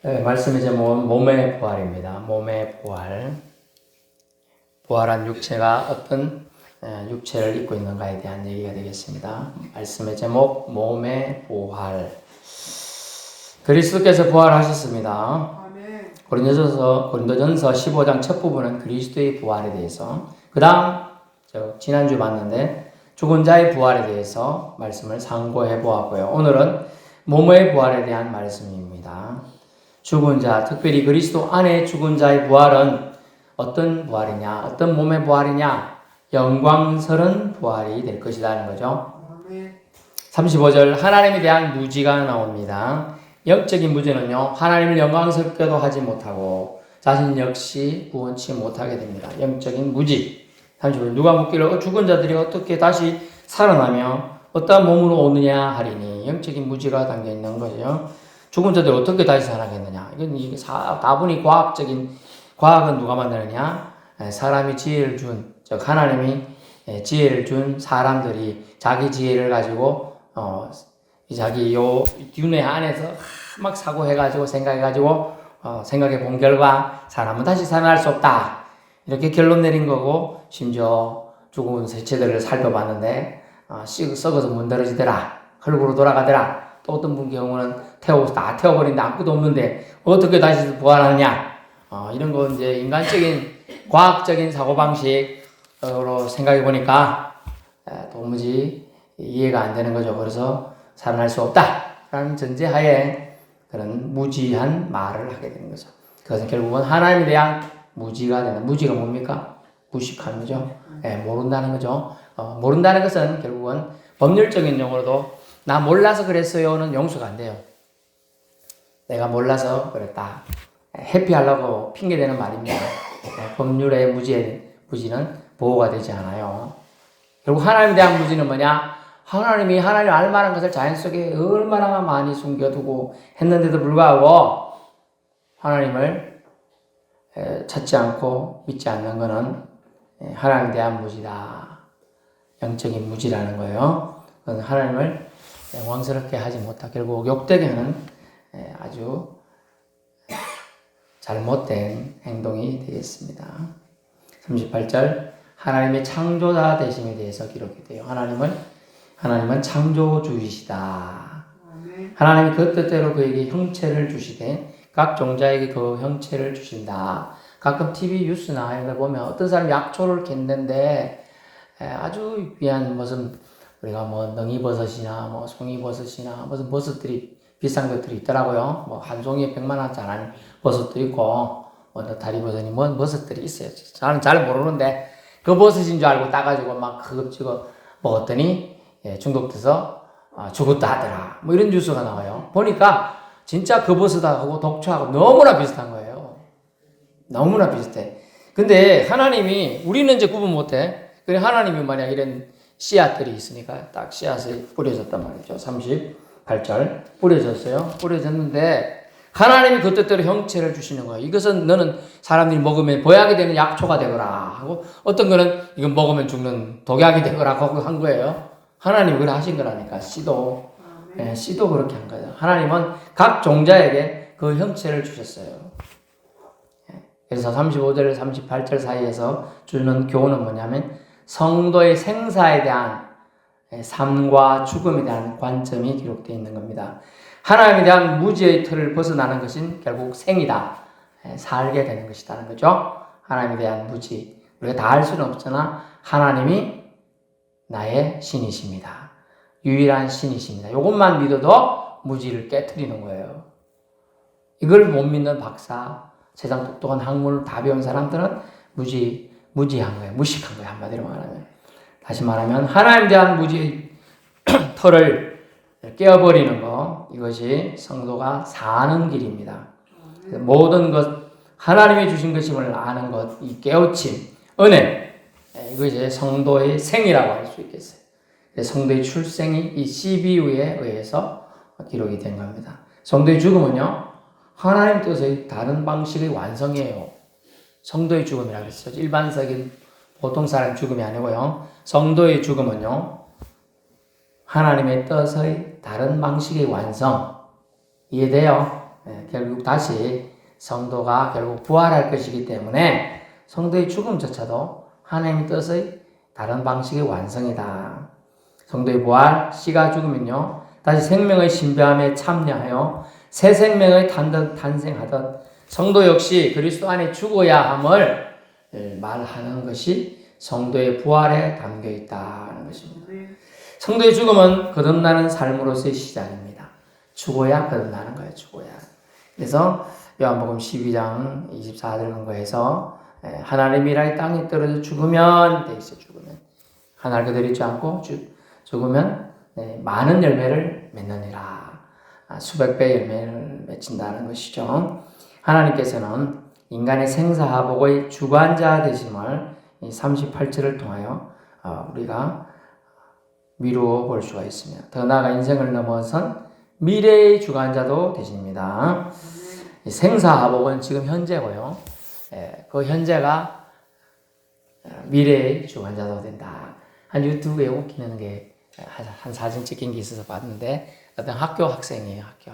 네, 말씀의 제목은 몸의 부활입니다. 몸의 부활. 부활한 육체가 어떤 육체를 입고 있는가에 대한 얘기가 되겠습니다. 말씀의 제목, 몸의 부활. 그리스도께서 부활하셨습니다. 고린도전서 15장 첫 부분은 그리스도의 부활에 대해서, 그 다음 지난주 봤는데 죽은 자의 부활에 대해서 말씀을 상고해 보았고요. 오늘은 몸의 부활에 대한 말씀입니다. 죽은 자, 특별히 그리스도 안에 죽은 자의 부활은 어떤 부활이냐, 어떤 몸의 부활이냐, 영광스러운 부활이 될 것이라는 거죠. 35절 하나님에 대한 무지가 나옵니다. 영적인 무지는요, 하나님을 영광스럽게도 하지 못하고 자신 역시 구원치 못하게 됩니다. 영적인 무지. 35절 누가 묻기를 죽은 자들이 어떻게 다시 살아나며 어떠한 몸으로 오느냐 하리니, 영적인 무지가 담겨 있는 거죠. 죽은 자들 어떻게 다시 살아나겠느냐. 이게 다분히 과학은 누가 만드느냐? 사람이 지혜를 준, 즉 하나님이 지혜를 준 사람들이 자기 지혜를 가지고 자기 요 두뇌 안에서 막 사고해가지고 생각해 본 결과 사람은 다시 살아날 수 없다. 이렇게 결론 내린 거고, 심지어 죽은 세체들을 살펴봤는데 썩어서 문드러지더라, 흙으로 돌아가더라. 또 어떤 분 경우는 다 태워버린다, 아무것도 없는데 어떻게 다시 부활하느냐. 이런 거 이제 인간적인 과학적인 사고방식으로 생각해 보니까 도무지 이해가 안 되는 거죠. 그래서 살아날 수 없다라는 전제하에 그런 무지한 말을 하게 되는 거죠. 그것은 결국은 하나님에 대한 무지가 되는, 무지가 뭡니까? 무식한 거죠. 모른다는 거죠. 모른다는 것은 결국은 법률적인 용어로도 나 몰라서 그랬어요는 용서가 안 돼요. 내가 몰라서 그랬다, 회피하려고 핑계대는 말입니다. 법률의 무지는 보호가 되지 않아요. 결국 하나님에 대한 무지는 뭐냐? 하나님이 하나님 알 만한 것을 자연 속에 얼마나 많이 숨겨두고 했는데도 불구하고 하나님을 찾지 않고 믿지 않는 것은 하나님에 대한 무지다. 영적인 무지라는 거예요. 그건 하나님을 영광스럽게 하지 못하, 결국 욕되게 하는 아주 잘못된 행동이 되겠습니다. 38절 하나님의 창조자 되심에 대해서 기록이 돼요. 하나님은 창조주이시다. 하나님이 그 뜻대로 그에게 형체를 주시되 각 종자에게 그 형체를 주신다. 가끔 TV 뉴스나 이런 걸 보면 어떤 사람이 약초를 캔는데 아주 귀한 무슨 우리가 능이버섯이나 송이버섯이나 무슨 버섯들이 비싼 것들이 있더라고요. 한 송이에 100만 원짜리 하는 버섯도 있고, 다리버섯이 버섯들이 있어요. 저는 잘 모르는데 그 버섯인 줄 알고 따가지고 막 그거 먹었더니 중독돼서 죽었다 하더라. 이런 뉴스가 나와요. 보니까 진짜 그 버섯하고 독초하고 너무나 비슷한 거예요. 너무나 비슷해. 근데 하나님이, 우리는 이제 구분 못해. 그래 하나님이 만약 이런 씨앗들이 있으니까 딱 씨앗이 뿌려졌단 말이죠. 38절 뿌려졌어요. 뿌려졌는데 하나님이 그 뜻대로 형체를 주시는 거예요. 이것은 너는 사람들이 먹으면 보약이 되는 약초가 되거라 하고, 어떤 거는 이건 먹으면 죽는 독약이 되거라 하고 한 거예요. 하나님이 그래 하신 거라니까. 씨도 그렇게 한 거예요. 하나님은 각 종자에게 그 형체를 주셨어요. 그래서 35절 38절 사이에서 주는 교훈은 뭐냐면 성도의 생사에 대한, 삶과 죽음에 대한 관점이 기록되어 있는 겁니다. 하나님에 대한 무지의 틀을 벗어나는 것은 결국 생이다. 살게 되는 것이라는 거죠. 하나님에 대한 무지. 우리가 다 알 수는 없으나 하나님이 나의 신이십니다. 유일한 신이십니다. 이것만 믿어도 무지를 깨트리는 거예요. 이걸 못 믿는 박사, 세상 똑똑한 학문을 다 배운 사람들은 무지한 거예요. 무식한 거예요. 한마디로 말하면. 다시 말하면 하나님에 대한 무지의 털을 깨어버리는 것, 이것이 성도가 사는 길입니다. 모든 것, 하나님이 주신 것임을 아는 것, 이 깨우침, 은혜, 이것이 성도의 생이라고 할 수 있겠어요. 성도의 출생이 이 CBU에 의해서 기록이 된 겁니다. 성도의 죽음은요, 하나님 뜻의 다른 방식의 완성이에요. 성도의 죽음이라고 했어요. 일반적인 보통 사람 죽음이 아니고요. 성도의 죽음은요, 하나님의 뜻의 다른 방식의 완성. 이해돼요? 결국 다시 성도가 결국 부활할 것이기 때문에 성도의 죽음조차도 하나님의 뜻의 다른 방식의 완성이다. 성도의 부활, 씨가 죽으면요 다시 생명의 신비함에 참여하여 새 생명의 탄생하듯 성도 역시 그리스도 안에 죽어야 함을 말하는 것이 성도의 부활에 담겨 있다는 것입니다. 성도의 죽음은 거듭나는 삶으로서의 시작입니다. 죽어야 거듭나는 거예요. 죽어야. 그래서 요한복음 12장 24절 근거에서 하나님이라 이 땅에 떨어져 죽으면 돼 있어. 죽으면 하나를 그대로 있지 않고 죽으면 많은 열매를 맺느니라. 수백 배 열매를 맺힌다는 것이죠. 하나님께서는 인간의 생사하복의 주관자 되심을 38절을 통하여 우리가 미루어 볼 수가 있습니다. 더 나아가 인생을 넘어선 미래의 주관자도 되십니다. 생사하복은 지금 현재고요. 그 현재가 미래의 주관자도 된다. 한 유튜브에 웃기는 게 한 사진 찍힌 게 있어서 봤는데 어떤 학교 학생이에요. 학교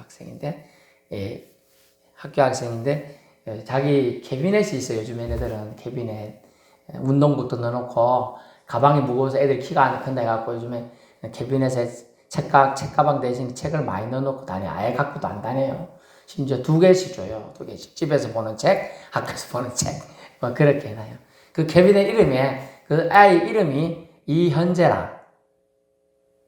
학생인데 자기 캐비넷이 있어요. 요즘 애들은 캐비넷 운동복도 넣어놓고 가방이 무거워서 애들 키가 안 큰다 해갖고 요즘에 캐비넷에 책가방 대신 책을 많이 넣어놓고 다녀요. 아예 갖고도 안 다녀요. 심지어 2개씩 줘요. 2개씩. 집에서 보는 책, 학교에서 보는 책. 뭐 그렇게 해놔요. 그 캐비넷 이름에 그 아이 이름이 이현재라.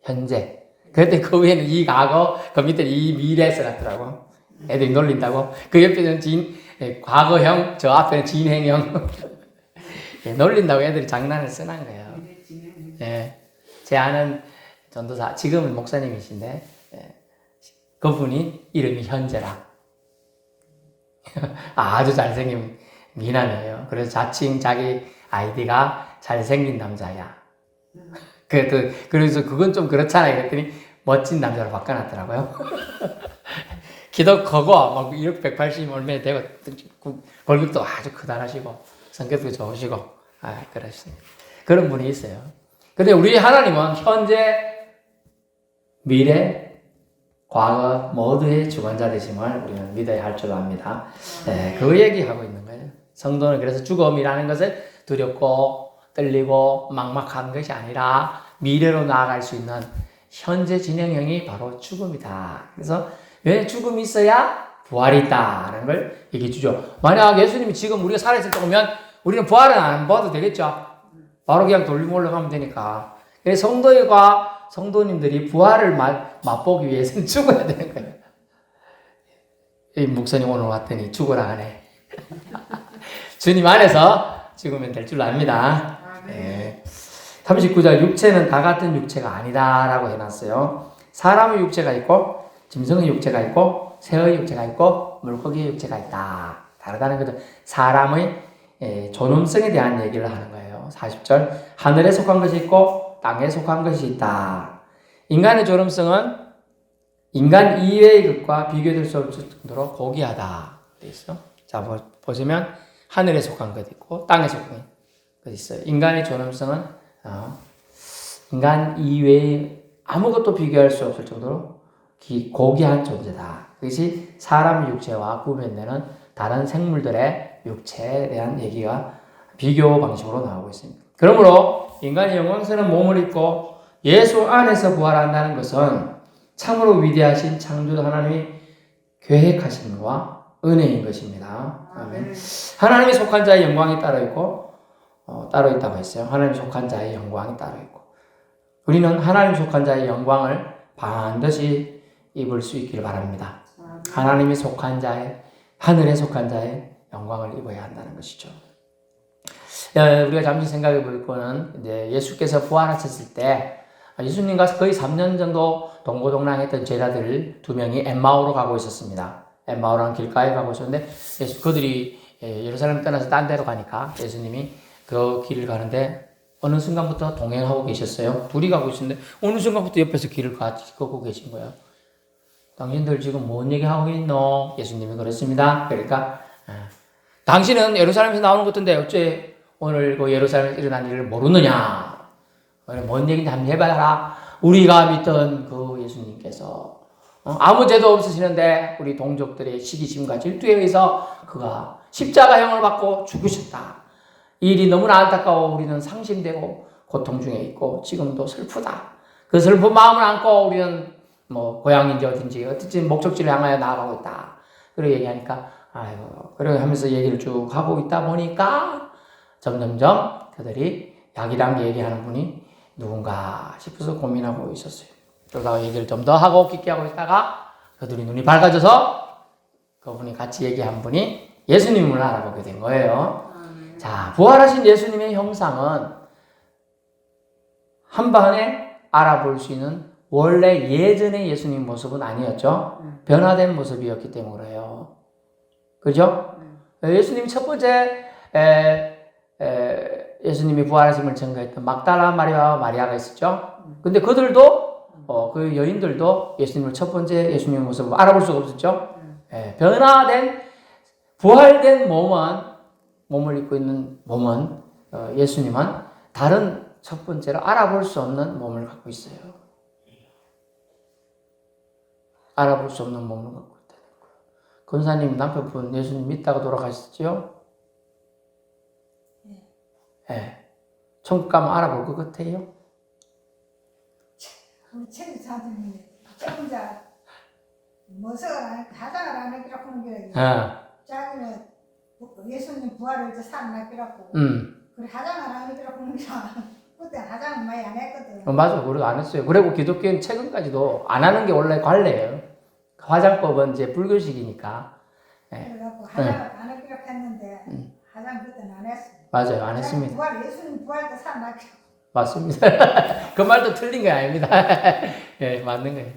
현재. 그랬더니 그 위에는 이 과거, 그 밑에는 이 미래 써놨더라고. 애들이 놀린다고. 그 옆에는 과거형, 저 앞에는 진행형. 놀린다고 애들이 장난을 써놓은 거예요. 제 아는 전도사, 지금은 목사님이신데, 그분이 이름이 현재라. 아주 잘생긴 미남이에요. 그래서 자칭 자기 아이디가 잘생긴 남자야. 그래서 그건 좀 그렇잖아요. 그랬더니 멋진 남자로 바꿔놨더라고요. 키도 크고, 막 1억 180 얼마 되고, 골격도 아주 크다라시고, 성격도 좋으시고, 그러시네요. 그런 분이 있어요. 근데 우리 하나님은 현재, 미래, 과거 모두의 주관자 되심을 우리는 믿어야 할 줄 압니다. 그 얘기하고 있는 거예요. 성도는 그래서 죽음이라는 것을 두렵고 떨리고 막막한 것이 아니라 미래로 나아갈 수 있는 현재 진행형이 바로 죽음이다. 그래서 왜 죽음이 있어야 부활이 있다는 걸 얘기해 주죠. 만약 예수님이 지금 우리가 살아있을 때 오면 우리는 부활은 안 봐도 되겠죠. 바로 그냥 돌리고 올라가면 되니까. 그래서 성도와 성도님들이 부활을 맛보기 위해서는 죽어야 되는 거예요. 이 목사님 오늘 왔더니 죽으라 하네. 주님 안에서 죽으면 될 줄 압니다. 39절 육체는 다 같은 육체가 아니다라고 해놨어요. 사람의 육체가 있고 짐승의 육체가 있고 새의 육체가 있고 물고기의 육체가 있다. 다르다는 것은 사람의 존엄성에 대한 얘기를 하는 거예요. 40절 하늘에 속한 것이 있고 땅에 속한 것이 있다. 인간의 존엄성은 인간 이외의 것과 비교될 수 없을 정도로 고귀하다. 돼 있어. 자 보시면 하늘에 속한 것 있고 땅에 속한 것 있어요. 인간의 존엄성은 인간 이외의 아무것도 비교할 수 없을 정도로 고귀한 존재다. 그것이 사람의 육체와 구별되는 다른 생물들의 육체에 대한 얘기가 비교 방식으로 나오고 있습니다. 그러므로 인간이 영광스러운 몸을 입고 예수 안에서 부활한다는 것은 참으로 위대하신 창조 하나님이 계획하심과 은혜인 것입니다. 아멘. 하나님이 속한 자의 영광이 따로 있고 따로 있다고 했어요. 하나님이 속한 자의 영광이 따로 있고 우리는 하나님이 속한 자의 영광을 반드시 입을 수 있기를 바랍니다. 하나님이 속한 자의 하늘에 속한 자의 영광을 입어야 한다는 것이죠. 우리가 잠시 생각해 볼 거는 이제 예수께서 부활하셨을 때 예수님과 거의 3년 정도 동고동락했던 제자들 2명이 엠마오로 가고 있었습니다. 엠마오라는 길가에 가고 있었는데 그들이 예루살렘 떠나서 딴 데로 가니까 예수님이 그 길을 가는데 어느 순간부터 동행하고 계셨어요. 둘이 가고 있었는데 어느 순간부터 옆에서 길을 같이 걷고 계신 거예요. 당신들 지금 뭔 얘기하고 있노? 예수님이 그랬습니다. 그러니까 당신은 예루살렘에서 나오는 것 같은데 어째 오늘 그 예루살렘에서 일어난 일을 모르느냐? 뭔 얘기인지 한번 해봐라. 우리가 믿던 그 예수님께서 아무 죄도 없으시는데 우리 동족들의 시기심과 질투에 의해서 그가 십자가형을 받고 죽으셨다. 이 일이 너무나 안타까워 우리는 상심되고 고통 중에 있고 지금도 슬프다. 그 슬픈 마음을 안고 우리는 고향인지 어딘지 목적지를 향하여 나아가고 있다. 그렇게 얘기하니까 아이고 그렇게 하면서 얘기를 쭉 하고 있다 보니까 점점점 그들이 약이랑 얘기하는 분이 누군가 싶어서 고민하고 있었어요. 그러다가 얘기를 좀 더 하고 깊게 하고 있다가 그들이 눈이 밝아져서 그분이 같이 얘기한 분이 예수님을 알아보게 된 거예요. 자, 부활하신 예수님의 형상은 한 번에 알아볼 수 있는 원래 예전의 예수님 모습은 아니었죠. 변화된 모습이었기 때문에 그래요. 그죠? 예수님이 첫 번째 예수님이 부활하심을 증거했던 막달라 마리아와 마리아가 있었죠. 근데 그들도 그 여인들도 예수님을 첫 번째 예수님의 모습을 알아볼 수가 없었죠. 변화된 부활된 몸을 입고 있는 몸은 예수님은 다른 첫 번째로 알아볼 수 없는 몸을 갖고 있어요. 알아볼 수 없는 몸을 갖고 있다는 거예요. 권사님 남편분 예수님 믿다가 돌아가셨죠? 네. 천국 가면 알아볼 것 같아요? 우리 책임자들이 혼자 무엇을 가장을 안 했기라고 하는 게 자기는 예수님 부활을 이제 살아났기라고 그래 가장을 안 했기라고 하는 게 그때 가장은 많이 안 했거든. 맞아, 그래도 안 했어요. 그리고 기독교는 최근까지도 안 하는 게 원래 관례예요. 화장법은 이제 불교식이니까. 그래갖고 가장을 안 했기라고 했는데 가장 그때는 안 했어. 맞아요, 안 했습니다. 예수님 부활 때 살아났기. 맞습니다. 그 말도 틀린 게 아닙니다. 예, 맞는 거예요.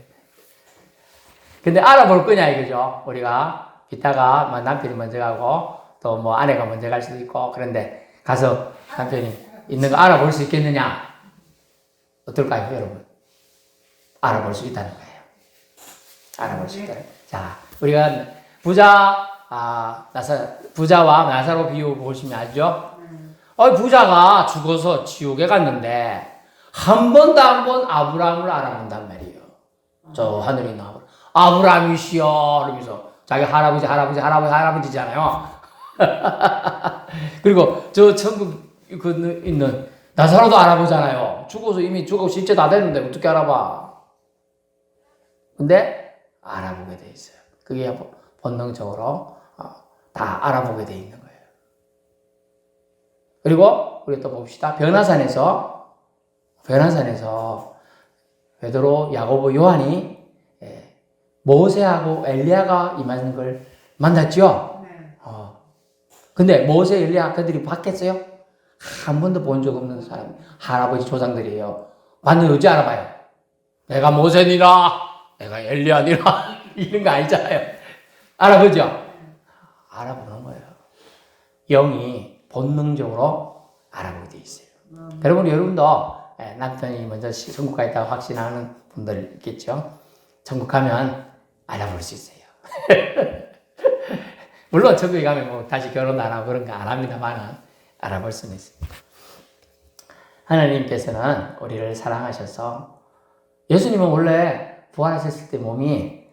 근데 알아볼 거냐 이거죠. 우리가 이따가 남편이 먼저 가고 또 아내가 먼저 갈 수도 있고 그런데 가서 남편이 있는 거 알아볼 수 있겠느냐? 어떨까요, 여러분? 알아볼 수 있다는 거예요. 알아볼 수 있다는 거예요. 자, 우리가 부자와 나사로 비유 보시면 알죠? 부자가 죽어서 지옥에 갔는데 한 번 아브라함을 알아본단 말이에요. 저 하늘에 있는 아브라함이시여 그러면서 자기 할아버지잖아요. 그리고 저 천국 있는 나사로도 알아보잖아요. 이미 죽어서 실제 다 됐는데 어떻게 알아봐? 근데 알아보게 돼 있어요. 그게 본능적으로 다 알아보게 돼 있는 거예요. 그리고 우리 또 봅시다. 변화산에서 베드로, 야고보, 요한이 모세하고 엘리야가 임하는 걸 만났죠. 근데 모세, 엘리야 그들이 봤겠어요? 한 번도 본 적 없는 사람, 할아버지 조상들이에요. 만나면 어찌 알아봐요? 내가 모세니라, 내가 엘리야니라 이런 거 아니잖아요. 알아보죠? 알아보는 거예요. 영이 본능적으로 알아보게 돼 있어요. 여러분도 남편이 먼저 천국 가 있다고 확신하는 분들 있겠죠? 천국 가면 알아볼 수 있어요. 물론 천국에 가면 다시 결혼 안 하고 그런 거 안 합니다만 알아볼 수는 있습니다. 하나님께서는 우리를 사랑하셔서 예수님은 원래 부활하셨을 때 몸이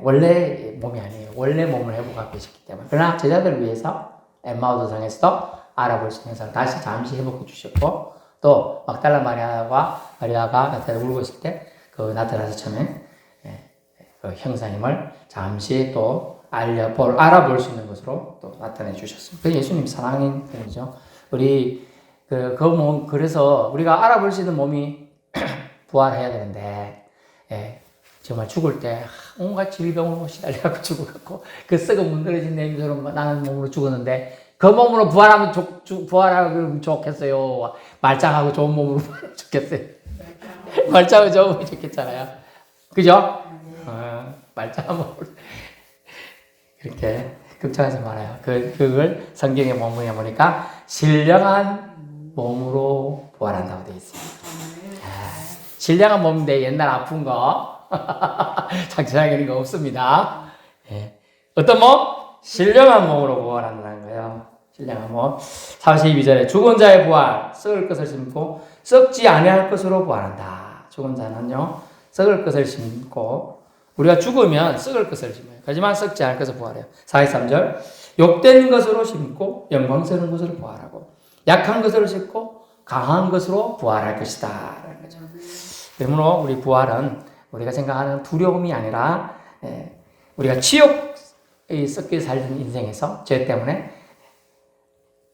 원래 몸이 아니에요. 원래 몸을 회복하고 계셨기 때문에. 그러나 제자들을 위해서 엠마오도상에서도 알아볼 수 있는 사람 다시 잠시 회복해 주셨고 또 막달라 마리아가 나타나 울고 있을 때 그 나타나서 처음에 그 형사님을 잠시 또 알아볼 수 있는 것으로 또 나타내 주셨습니다. 그 예수님 사랑인 편이죠. 우리 그래서 우리가 알아볼 수 있는 몸이 부활해야 되는데 정말 죽을 때 온갖 질병으로 시달려갖고 죽어갖고 그 썩은 문드러진 냄새로 나는 몸으로 죽었는데 그 몸으로 부활하면 좋겠어요. 말짱하고 좋은 몸으로 부활하면 좋겠어요. 말짱하고 좋은 몸이 좋겠잖아요. 그죠? 말짱한 몸으로 그렇게 걱정하지 말아요. 그걸 성경에 본문에 보니까 신령한 몸으로 부활한다고 되어 있습니다. 신령한 몸인데 옛날 아픈 거 장치장에 있는 거 없습니다. 어떤 몸? 신령한 몸으로 부활한다는 거예요. 신령한 몸. 42절에 죽은 자의 부활, 썩을 것을 심고 썩지 아니할 것으로 부활한다. 죽은 자는요, 썩을 것을 심고 우리가 죽으면 썩을 것을 심어요. 하지만 썩지 않을 것을 부활해요. 43절. 욕된 것으로 심고 영광스러운 것으로 부활하고 약한 것으로 심고 강한 것으로 부활할 것이다. 라는 거죠. 그러므로 우리 부활은 우리가 생각하는 두려움이 아니라 우리가 지옥에 썩게 살던 인생에서 죄 때문에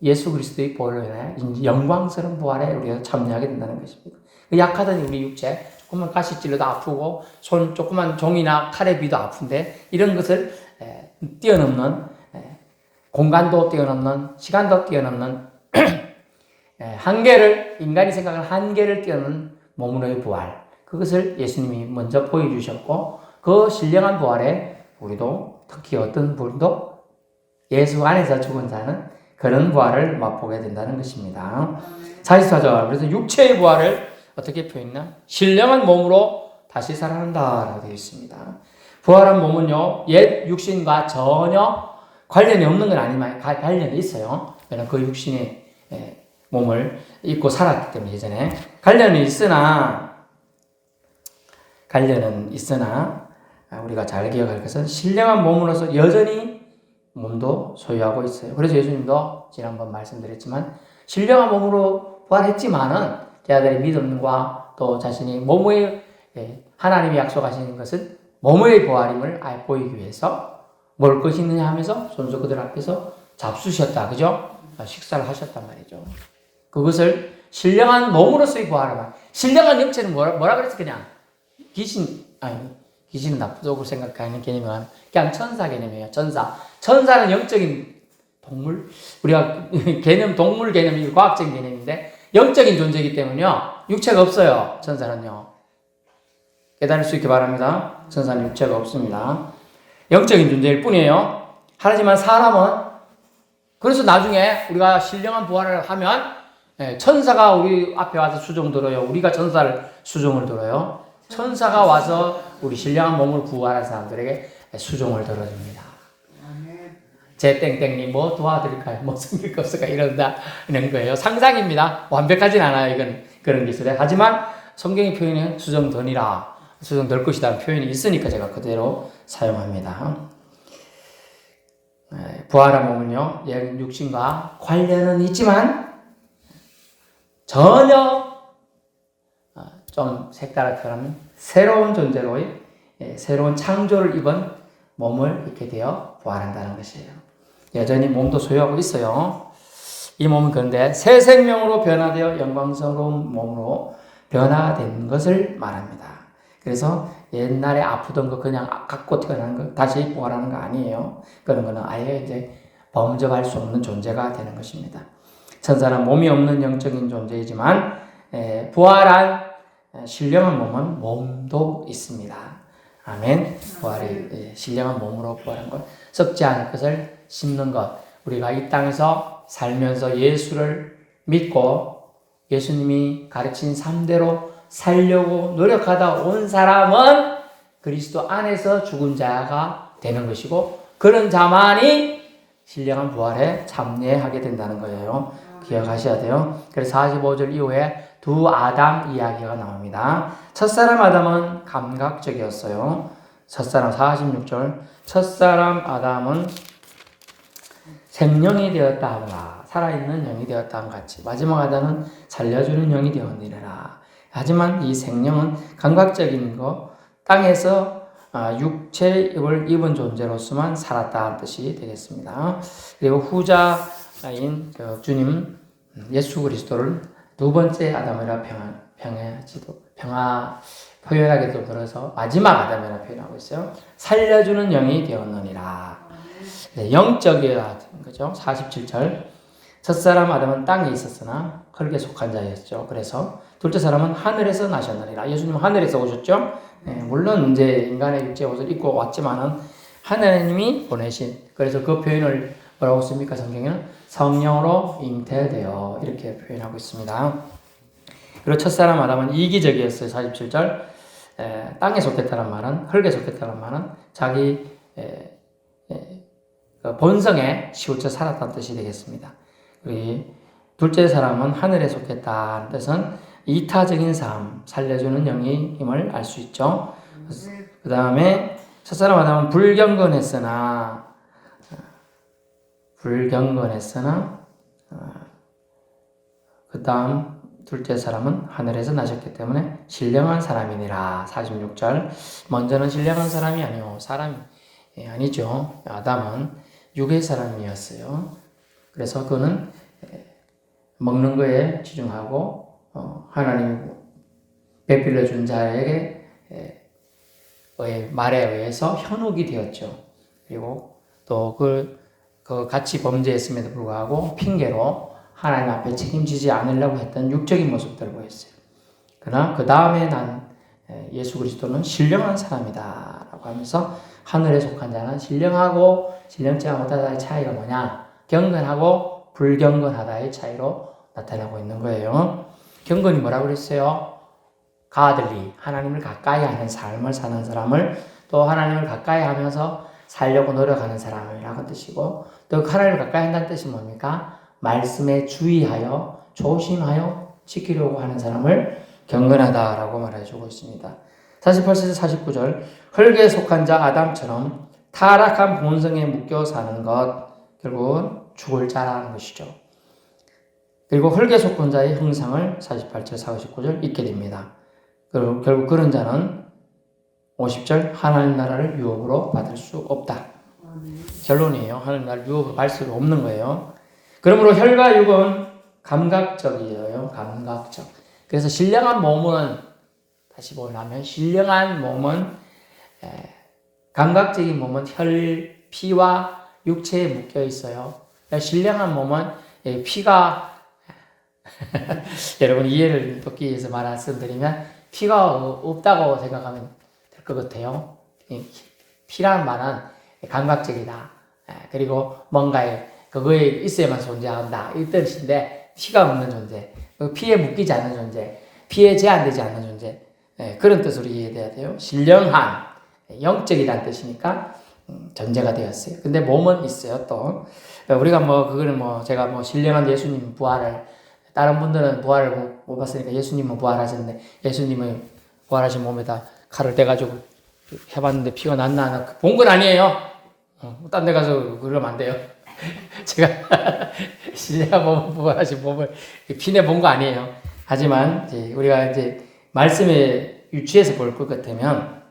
예수 그리스도의 보혈로 인해 영광스러운 부활에 우리가 참여하게 된다는 것입니다. 약하던 우리 육체, 조금만 가시 찔러도 아프고 손 조그만 종이나 칼에 비도 아픈데 이런 것을 뛰어넘는 공간도 뛰어넘는 시간도 뛰어넘는 한계를 인간이 생각하는 한계를 뛰어넘는 몸으로의 부활, 그것을 예수님이 먼저 보여주셨고 그 신령한 부활에 우리도 특히 어떤 분도 예수 안에서 죽은 자는 그런 부활을 맛보게 된다는 것입니다. 44절. 그래서 육체의 부활을 어떻게 표현했나? 신령한 몸으로 다시 살아난다라고 되어 있습니다. 부활한 몸은요, 옛 육신과 전혀 관련이 없는 건 아니지만 관련이 있어요. 왜냐하면 그 육신의 몸을 입고 살았기 때문에 예전에 관련은 있으나 우리가 잘 기억할 것은 신령한 몸으로서 여전히 몸도 소유하고 있어요. 그래서 예수님도 지난번 말씀드렸지만 신령한 몸으로 부활했지만은 제자들의 믿음과 또 자신이 몸의 하나님이 약속하시는 것은 몸의 부활임을 아예 보이기 위해서 먹을 것이 있느냐 하면서 손수 그들 앞에서 잡수셨다. 그죠? 식사를 하셨단 말이죠. 그것을 신령한 몸으로서의 부활을 말. 신령한 육체는 뭐라 그랬어? 그냥 귀신은 나쁘다고 생각하는 개념이 아니라 그냥 천사 개념이에요. 천사는 영적인 동물, 우리가 동물 개념이 과학적인 개념인데 영적인 존재이기 때문에요. 육체가 없어요. 천사는요. 깨달을 수 있게 바랍니다. 천사는 육체가 없습니다. 영적인 존재일 뿐이에요. 하지만 사람은 그래서 나중에 우리가 신령한 부활을 하면 천사가 우리 앞에 와서 수종 들어요. 우리가 천사를 수종을 들어요. 천사가 와서 우리 신령한 몸을 부활한 사람들에게 수종을 들어줍니다. 제 땡땡님 뭐 도와드릴까요? 뭐 생길 거 없을까? 이런 거예요. 상상입니다. 완벽하진 않아요. 이건 그런 기술에. 하지만 성경의 표현은 수정더니라. 수정될 것이라는 표현이 있으니까 제가 그대로 사용합니다. 부활한 몸은요, 옛 육신과 관련은 있지만 전혀 좀 색다르다면 새로운 존재로의 새로운 창조를 입은 몸을 입게 되어 부활한다는 것이에요. 여전히 몸도 소유하고 있어요. 이 몸은 그런데 새 생명으로 변화되어 영광스러운 몸으로 변화된 것을 말합니다. 그래서 옛날에 아프던 거 그냥 갖고 태어난 거 다시 부활하는 거 아니에요. 그런 거는 아예 이제 범접할 수 없는 존재가 되는 것입니다. 천사는 몸이 없는 영적인 존재이지만 부활한 신령한 몸은 몸도 있습니다. 아멘. 부활이 신령한 몸으로 부활한 것, 썩지 않을 것을 심는 것. 우리가 이 땅에서 살면서 예수를 믿고 예수님이 가르친 삶대로 살려고 노력하다 온 사람은 그리스도 안에서 죽은 자가 되는 것이고 그런 자만이 신령한 부활에 참여하게 된다는 거예요. 기억하셔야 돼요. 그래서 45절 이후에 두 아담 이야기가 나옵니다. 첫사람 아담은 감각적이었어요. 첫사람 46절 첫사람 아담은 생명이 되었다 함과 살아있는 영이 되었다 함 같이 마지막 아담은 살려주는 영이 되었느니라. 하지만 이 생명은 감각적인 거 땅에서 육체를 입은 존재로서만 살았다는 뜻이 되겠습니다. 그리고 후자인 주님 예수 그리스도를 두 번째 아담이라 표현하기도 들어서 마지막 아담이라 표현하고 있어요. 살려주는 영이 되었느니라. 영적이라 거죠. 47절 첫사람 아담은 땅에 있었으나 흙에 속한 자였죠. 그래서 둘째 사람은 하늘에서 나셨느니라. 예수님은 하늘에서 오셨죠. 물론 이제 인간의 육체 옷을 입고 왔지만은 하나님이 보내신, 그래서 그 표현을 뭐라고 씁니까? 성경에는 성령으로 잉태되어 이렇게 표현하고 있습니다. 그리고 첫사람 아담은 이기적이었어요. 47절 땅에 속했다는 말은, 흙에 속했다는 말은 자기 본성에 치우쳐 살았다는 뜻이 되겠습니다. 그리고 둘째 사람은 하늘에 속했다는 뜻은 이타적인 삶, 살려주는 영이 힘을 알 수 있죠. 그 다음에 첫사람 아담은 불경건했으나 그 다음 둘째 사람은 하늘에서 나셨기 때문에 신령한 사람이니라. 46절. 먼저는 신령한 사람이 아니요 사람이 아니죠. 아담은 육의 사람이었어요. 그래서 그는 먹는 거에 집중하고 하나님 배필러 준 자에게 말에 의해서 현혹이 되었죠. 그리고 또 그 같이 범죄했음에도 불구하고 핑계로 하나님 앞에 책임지지 않으려고 했던 육적인 모습들을 보였어요. 그러나 그 다음에 난 예수 그리스도는 신령한 사람이다 라고 하면서 하늘에 속한 자는 신령하고 신령치 못하다의 차이가 뭐냐? 경건하고 불경건하다의 차이로 나타나고 있는 거예요. 경건이 뭐라고 그랬어요? 가들리 하나님을 가까이 하는 삶을 사는 사람을, 또 하나님을 가까이 하면서 살려고 노력하는 사람이라는 뜻이고, 또 하나님을 가까이 한다는 뜻이 뭡니까? 말씀에 주의하여 조심하여 지키려고 하는 사람을 경건하다라고 말해주고 있습니다. 48절 49절. 흙에 속한 자 아담처럼 타락한 본성에 묶여 사는 것, 결국은 죽을 자라는 것이죠. 그리고 흙에 속한 자의 형상을 48절 49절 잊게 됩니다. 결국 그런 자는 50절 하나님 나라를 유업으로 받을 수 없다. 결론이에요. 하나님 나라를 유업으로 받을 수 없는 거예요. 그러므로 혈과 육은 감각적이에요. 감각적. 그래서 신령한 몸은, 다시 보면 신령한 몸은, 감각적인 몸은 혈, 피와 육체에 묶여 있어요. 신령한 몸은 피가 여러분 이해를 돕기 위해서 말씀드리면, 피가 없다고 생각하면 될 것 같아요. 피라는 말은 감각적이다. 그리고 뭔가에 그거에 있어야만 존재한다. 이 뜻인데, 피가 없는 존재, 피에 묶이지 않는 존재, 피에 제한되지 않는 존재, 그런 뜻으로 이해돼야 돼요. 신령한, 영적이라는 뜻이니까 존재가 되었어요. 근데 몸은 있어요. 또 우리가 그거는 제가 신령한 예수님 부활을, 다른 분들은 부활을 못 봤으니까 예수님은 부활하셨는데, 예수님은 부활하신 몸에다 칼을 대가지고 해봤는데 피가 났나 본 건 아니에요. 딴 데 가서 그러면 안 돼요. 제가 신령한 몸을 부활하신 몸을 피내 본 거 아니에요. 하지만 우리가 말씀에 유치해서 볼 것 같으면,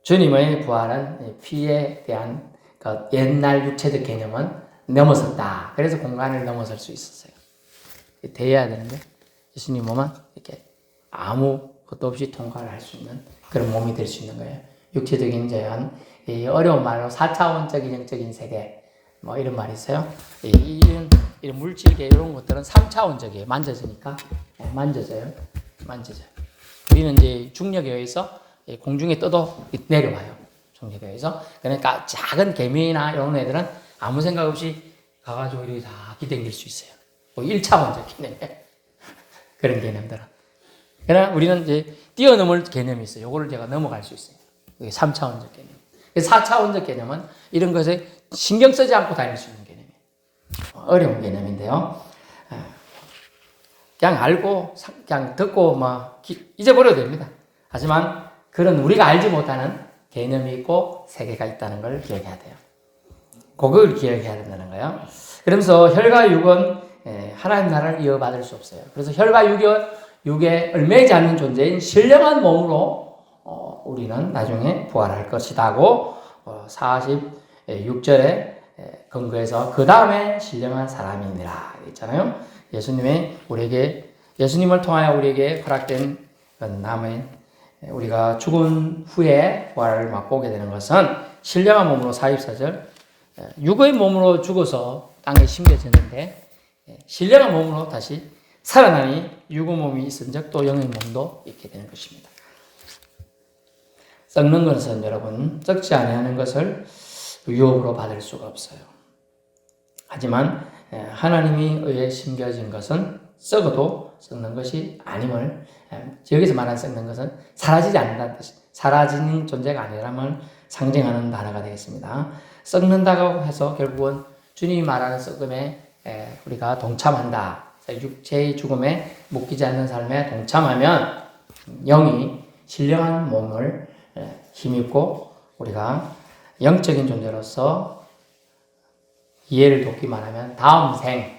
주님의 부활은 피에 대한 옛날 육체적 개념은 넘어섰다. 그래서 공간을 넘어설 수 있었어요. 돼야 되는데 예수님 몸은 이렇게 아무것도 없이 통과를 할 수 있는 그런 몸이 될 수 있는 거예요. 육체적인 제한, 어려운 말로 4차원적인 영적인 세계, 이런 말이 있어요. 이런 물질계 이런 것들은 3차원적이에요. 만져지니까 만져져요. 우리는 중력에 의해서 공중에 떠도 내려와요. 중력에 의해서. 그러니까 작은 개미나 이런 애들은 아무 생각 없이 가가지고 이렇게 다 기댕길 수 있어요. 1차원적 개념. 그런 개념들은. 그러나 우리는 뛰어넘을 개념이 있어요. 요거를 제가 넘어갈 수 있어요. 그게 3차원적 개념. 4차원적 개념은 이런 것에 신경 쓰지 않고 다닐 수 있는 개념이에요. 어려운 개념인데요. 그냥 알고, 그냥 듣고, 잊어버려도 됩니다. 하지만 그런 우리가 알지 못하는 개념이 있고 세계가 있다는 걸 기억해야 돼요. 그걸 기억해야 된다는 거예요. 그러면서 혈과 육은 하나님 나라를 이어받을 수 없어요. 그래서 혈과 육에 얽매이지 않는 존재인 신령한 몸으로 우리는 나중에 부활할 것이다고 46절에 근거해서 그 다음에 신령한 사람이니라 있잖아요. 예수님을 통하여 우리에게 허락된 남의 우리가 죽은 후에 부활을 맛보게 되는 것은 신령한 몸으로 44절 육의 몸으로 죽어서 땅에 심겨졌는데 신령한 몸으로 다시 살아나니 육의 몸이 있은 적 또 영의 몸도 있게 되는 것입니다. 썩는 것은 여러분 썩지 아니하는 것을 유업으로 받을 수가 없어요. 하지만 하나님이 의해 심겨진 것은 썩어도 썩는 것이 아님을, 여기서 말하는 썩는 것은 사라지지 않는다는 뜻, 사라지는 존재가 아니라면 상징하는 단어가 되겠습니다. 썩는다고 해서 결국은 주님이 말하는 썩음에 우리가 동참한다. 육체의 죽음에 묶이지 않는 삶에 동참하면 영이 신령한 몸을 힘입고 우리가 영적인 존재로서 이해를 돕기만 하면 다음 생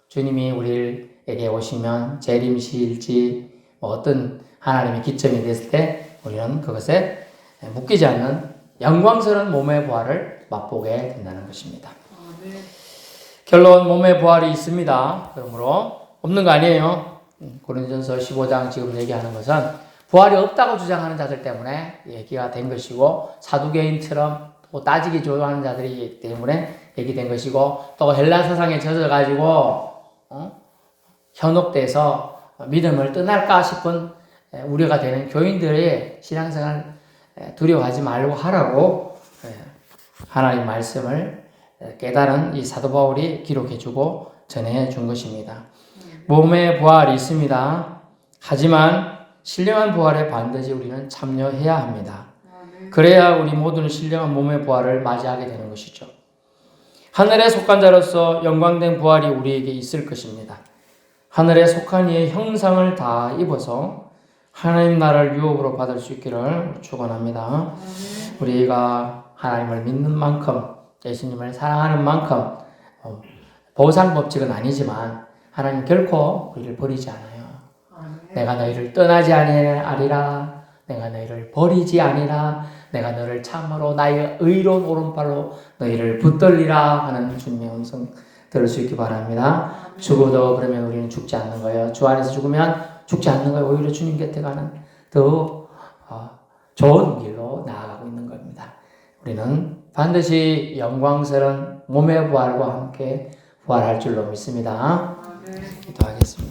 주님이 우리에게 오시면 재림시일지 어떤 하나님의 기점이 됐을 때 우리는 그것에 묶이지 않는 영광스러운 몸의 부활을 맛보게 된다는 것입니다. 결론 몸의 부활이 있습니다. 그러므로 없는 거 아니에요. 고린도전서 15장 지금 얘기하는 것은 부활이 없다고 주장하는 자들 때문에 얘기가 된 것이고 사두개인처럼 또 따지기 좋아하는 자들이기 때문에 얘기된 것이고 또 헬라 사상에 젖어가지고 현혹돼서 믿음을 떠날까 싶은 우려가 되는 교인들의 신앙생활 두려워하지 말고 하라고 하나님 말씀을 깨달은 이 사도 바울이 기록해주고 전해준 것입니다. 몸의 부활이 있습니다. 하지만 신령한 부활에 반드시 우리는 참여해야 합니다. 그래야 우리 모두는 신령한 몸의 부활을 맞이하게 되는 것이죠. 하늘에 속한 자로서 영광된 부활이 우리에게 있을 것입니다. 하늘에 속한 이의 형상을 다 입어서 하나님 나라를 유업으로 받을 수 있기를 축원합니다. 우리가 하나님을 믿는 만큼 예수님을 사랑하는 만큼 보상 법칙은 아니지만 하나님 결코 우리를 버리지 않아요. 내가 너희를 떠나지 아니하리라. 내가 너희를 버리지 아니라. 내가 너를 참으로 나의 의로운 오른팔로 너희를 붙들리라 하는 주님의 음성 들을 수 있기 바랍니다. 죽어도 그러면 우리는 죽지 않는 거예요. 주 안에서 죽으면 죽지 않는 거예요. 오히려 주님 곁에 가는 더 좋은 길로 나아가고 있는 겁니다. 우리는 반드시 영광스러운 몸의 부활과 함께 부활할 줄로 믿습니다. 기도하겠습니다.